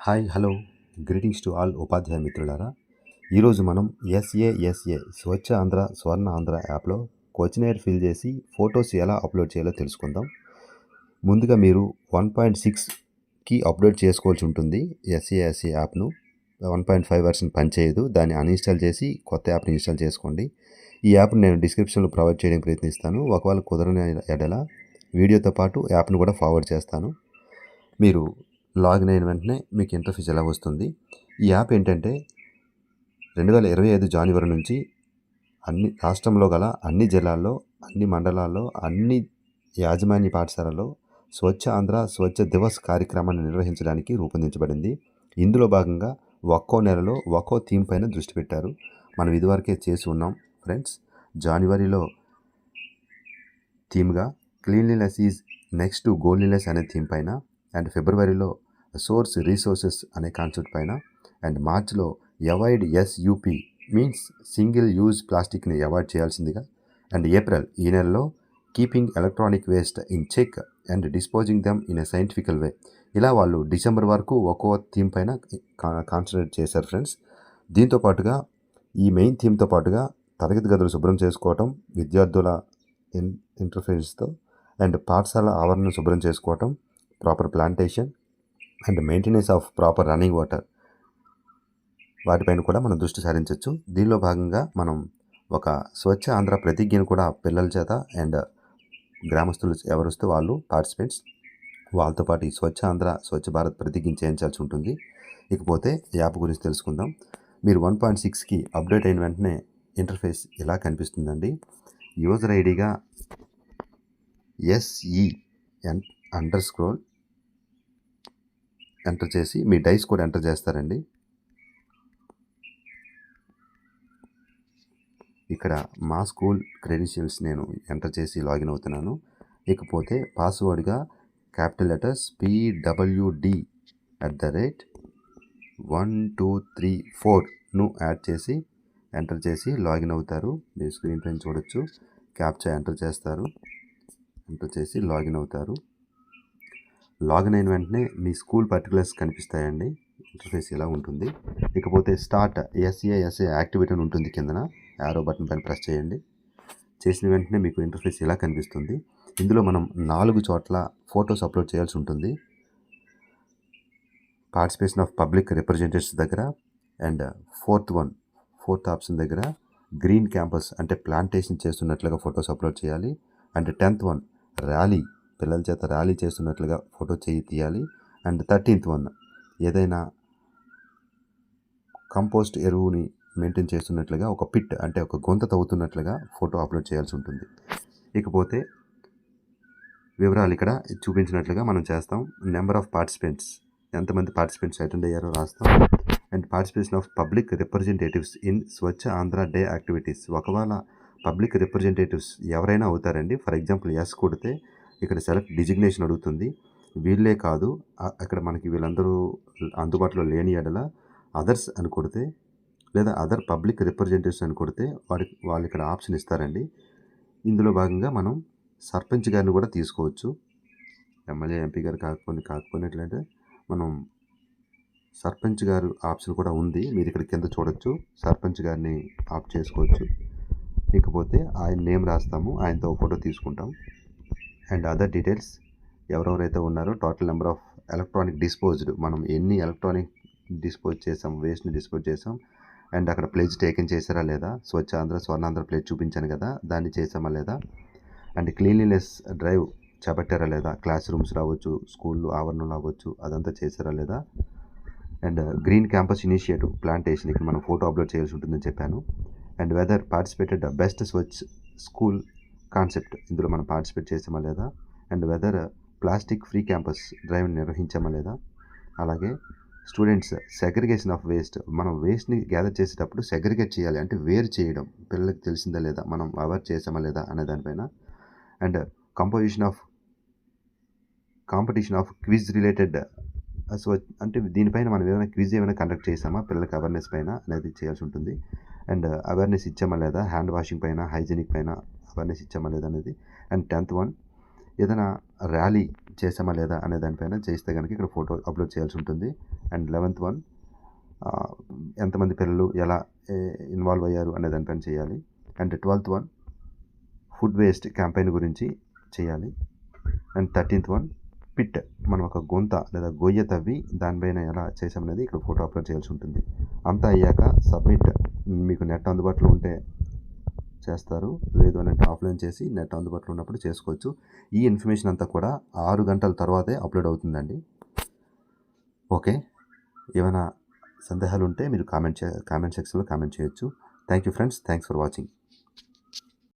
Hi hello greetings to all ఉపాధ్యాయ మిత్రులారా. ఈరోజు మనం ఎస్ఏఎస్ఏ స్వచ్ఛ ఆంధ్ర స్వర్ణ ఆంధ్ర యాప్లో క్వశ్చనైర్ ఫిల్ చేసి ఫొటోస్ ఎలా అప్లోడ్ చేయాలో తెలుసుకుందాం. ముందుగా మీరు 1.6కి అప్లోడ్ చేసుకోవాల్సి ఉంటుంది. ఎస్ఏఎస్ఏ యాప్ను 1.5 వర్షన్ పనిచేయదు. దాన్ని అన్ఇన్స్టాల్ చేసి కొత్త యాప్ని ఇన్స్టాల్ చేసుకోండి. ఈ యాప్ని నేను డిస్క్రిప్షన్లో ప్రొవైడ్ చేయడానికి ప్రయత్నిస్తాను. ఒకవేళ కుదరని ఎడల వీడియోతో పాటు యాప్ను కూడా ఫార్వర్డ్ చేస్తాను. మీరు లాగిన్ అయిన వెంటనే మీకు ఇంటర్ఫేస్ ఎలా వస్తుంది. ఈ యాప్ ఏంటంటే 2025 జనవరి నుంచి అన్ని రాష్ట్రంలో గల అన్ని జిల్లాల్లో, అన్ని మండలాల్లో, అన్ని యాజమాన్య పాఠశాలలో స్వచ్ఛ ఆంధ్ర స్వచ్ఛ దివస్ కార్యక్రమాన్ని నిర్వహించడానికి రూపొందించబడింది. ఇందులో భాగంగా ఒక్కో నెలలో ఒక్కో థీమ్ పైన దృష్టి పెట్టారు. మనం ఇదివరకే చేసి ఉన్నాం ఫ్రెండ్స్. జనవరిలో థీమ్గా cleanliness is next to godliness అనే థీమ్ పైన, అండ్ ఫిబ్రవరిలో సోర్స్ రీసోర్సెస్ అనే కాన్సెప్ట్ పైన, అండ్ మార్చ్లో avoid SUP means single use ప్లాస్టిక్ని అవాయిడ్ చేయాల్సిందిగా, అండ్ ఏప్రిల్ ఈ నెలలో keeping electronic waste in check and disposing them in a scientifical way. ఇలా వాళ్ళు డిసెంబర్ వరకు ఒక్కో థీమ్ పైన కాన్సన్ట్రేట్ చేశారు ఫ్రెండ్స్. దీంతో పాటుగా ఈ మెయిన్ థీమ్తో పాటుగా తరగతి గదులు శుభ్రం చేసుకోవటం విద్యార్థుల ఇంటర్ఫేస్తో, అండ్ పాఠశాల ఆవరణను శుభ్రం చేసుకోవటం, proper plantation and maintenance of proper running water, వాటిపైన కూడా మనం దృష్టి సారించవచ్చు. దీనిలో భాగంగా మనం ఒక స్వచ్ఛ ఆంధ్ర ప్రతిజ్ఞను కూడా పిల్లల చేత అండ్ గ్రామస్తులు ఎవరిస్తే వాళ్ళు పార్టిసిపెంట్స్ వాళ్ళతో పాటు ఈ స్వచ్ఛ ఆంధ్ర స్వచ్ఛ భారత్ ప్రతిజ్ఞ చేయించాల్సి ఉంటుంది. ఇకపోతే యాప్ గురించి తెలుసుకుందాం. మీరు 1.6కి అప్డేట్ అయిన వెంటనే ఇంటర్ఫేస్ ఇలా కనిపిస్తుందండి. యూజర్ ఐడిగా SE__ ఎంటర్ చేసి మీ డైస్ కూడా ఎంటర్ చేస్తారండి. ఇక్కడ మా స్కూల్ క్రెడెన్షియల్స్ నేను ఎంటర్ చేసి లాగిన్ అవుతున్నాను. ఇకపోతే పాస్వర్డ్గా క్యాపిటల్ లెటర్స్ PWD@123 యాడ్ చేసి ఎంటర్ చేసి లాగిన్ అవుతారు. మీరు స్క్రీన్ పైన చూడొచ్చు. క్యాప్చా ఎంటర్ చేస్తారు. ఎంటర్ చేసి లాగిన్ అవుతారు. లాగిన్ అయిన వెంటనే మీ స్కూల్ పర్టికులర్స్ కనిపిస్తాయండి. ఇంటర్ఫేస్ ఇలా ఉంటుంది. ఇకపోతే స్టార్ట్ ఎస్ఏఎస్ఏ యాక్టివిటీ అని ఉంటుంది కిందన. యారో బటన్ పైన ప్రెస్ చేయండి. చేసిన వెంటనే మీకు ఇంటర్ఫేస్ ఇలా కనిపిస్తుంది. ఇందులో మనం 4 చోట్ల ఫొటోస్ అప్లోడ్ చేయాల్సి ఉంటుంది. పార్టిసిపేషన్ ఆఫ్ పబ్లిక్ రిప్రజెంటేటివ్స్ దగ్గర, అండ్ ఫోర్త్ ఆప్షన్ దగ్గర గ్రీన్ క్యాంపస్ అంటే ప్లాంటేషన్ చేస్తున్నట్లుగా ఫొటోస్ అప్లోడ్ చేయాలి. అండ్ 10th వన్ ర్యాలీ, పిల్లల చేత ర్యాలీ చేస్తున్నట్లుగా ఫోటో తీయాలి. అండ్ 13th వన్ ఏదైనా కంపోస్ట్ ఎరువుని మెయింటైన్ చేస్తున్నట్లుగా ఒక పిట్ అంటే ఒక గుంత తవ్వుతున్నట్లుగా ఫోటో అప్లోడ్ చేయాల్సి ఉంటుంది. ఇకపోతే వివరాలు ఇక్కడ చూపించినట్లుగా మనం చేస్తాం. నెంబర్ ఆఫ్ పార్టిసిపెంట్స్, ఎంతమంది పార్టిసిపెంట్స్ అటెండ్ అయ్యారో రాస్తాం. And participation of public representatives in Swachh Andhra day activities. ఒకవేళ పబ్లిక్ రిప్రజెంటేటివ్స్ ఎవరైనా అవుతారండి. ఫర్ ఎగ్జాంపుల్ ఎస్ కొడితే ఇక్కడ సెలెక్ట్ డిజిగ్నేషన్ అడుగుతుంది. వీళ్ళే కాదు, అక్కడ మనకి వీళ్ళందరూ అందుబాటులో లేని ఎడల అదర్స్ అని కొడితే, లేదా అదర్ పబ్లిక్ రిప్రజెంటేటివ్స్ అని కొడితే వాళ్ళు ఇక్కడ ఆప్షన్ ఇస్తారండి. ఇందులో భాగంగా మనం సర్పంచ్ గారిని కూడా తీసుకోవచ్చు. ఎమ్మెల్యే ఎంపీ గారు కాకపోయినట్లయితే మనం సర్పంచ్ గారు ఆప్షన్ కూడా ఉంది. మీరు ఇక్కడ కింద చూడొచ్చు. సర్పంచ్ గారిని ఆప్ చేసుకోవచ్చు. ఇకపోతే ఆయన నేమ్ రాస్తాము, ఆయనతో ఫోటో తీసుకుంటాం. అండ్ అదర్ డీటెయిల్స్ ఎవరెవరైతే ఉన్నారో total number of electronic disposed, మనం ఎన్ని ఎలక్ట్రానిక్ డిస్పోజ్ చేసాం, వేస్ట్ని డిస్పోజ్ చేసాం, అండ్ అక్కడ ప్లేజ్ టేకెన్ చేశారా లేదా, స్వచ్ఛ ఆంధ్ర స్వర్ణాంధ్ర ప్లేజ్ చూపించాను కదా, దాన్ని చేసామా లేదా, అండ్ క్లీన్లీనెస్ డ్రైవ్ చేపట్టారా లేదా, క్లాస్ రూమ్స్ రావచ్చు, స్కూళ్ళు ఆవరణలు అవ్వచ్చు, అదంతా చేశారా లేదా, and green campus initiative plantation ఇక్కడ మనం ఫోటో అప్లోడ్ చేయాల్సి ఉంటుందని చెప్పాను. And whether participated best Swachh school concept, ఇందులో మనం పార్టిసిపేట్ చేసామా లేదా, and whether plastic free campus drive నిర్వహించామా లేదా, అలాగే స్టూడెంట్స్ సెగ్రిగేషన్ ఆఫ్ వేస్ట్, మనం వేస్ట్ని గ్యాదర్ చేసేటప్పుడు సెగ్రిగేట్ చేయాలి అంటే వేరు చేయడం పిల్లలకి తెలిసిందా లేదా, మనం అవేర్ చేసామా లేదా అనే దానిపైన, and competition of quiz related అంటే దీనిపైన మనం ఏమైనా క్విజ్ ఏమైనా కండక్ట్ చేసామా పిల్లలకి అవేర్నెస్ పైన అనేది చేయాల్సి ఉంటుంది. అండ్ అవేర్నెస్ ఇచ్చామా లేదా, హ్యాండ్ వాషింగ్ పైన, హైజీనిక్ పైన అవేర్నెస్ ఇచ్చామా లేదా అనేది. అండ్ 10th వన్ ఏదైనా ర్యాలీ చేసామా లేదా అనే దానిపైన చేస్తే కనుక ఇక్కడ ఫోటో అప్లోడ్ చేయాల్సి ఉంటుంది. అండ్ 11th వన్ ఎంతమంది పిల్లలు ఎలా ఇన్వాల్వ్ అయ్యారు అనే దానిపైన చేయాలి. And 12th one food waste campaign గురించి చేయాలి. అండ్ 13th వన్ పిట్, మనం ఒక గుంత లేదా గొయ్య తవ్వి దానిపైన ఎలా చేసామనేది ఇక్కడ ఫోటో అప్లోడ్ చేయాల్సి ఉంటుంది. అంతా అయ్యాక సబ్మిట్. మీకు నెట్ అందుబాటులో ఉంటే చేస్తారు, లేదు అని అంటే ఆఫ్లైన్ చేసి నెట్ అందుబాటులో ఉన్నప్పుడు చేసుకోవచ్చు. ఈ ఇన్ఫర్మేషన్ అంతా కూడా 6 గంటల తర్వాతే అప్లోడ్ అవుతుందండి. ఓకే, ఏమైనా సందేహాలు ఉంటే మీరు కామెంట్ సెక్షన్లో కామెంట్ చేయొచ్చు. Thank you friends, thanks for watching.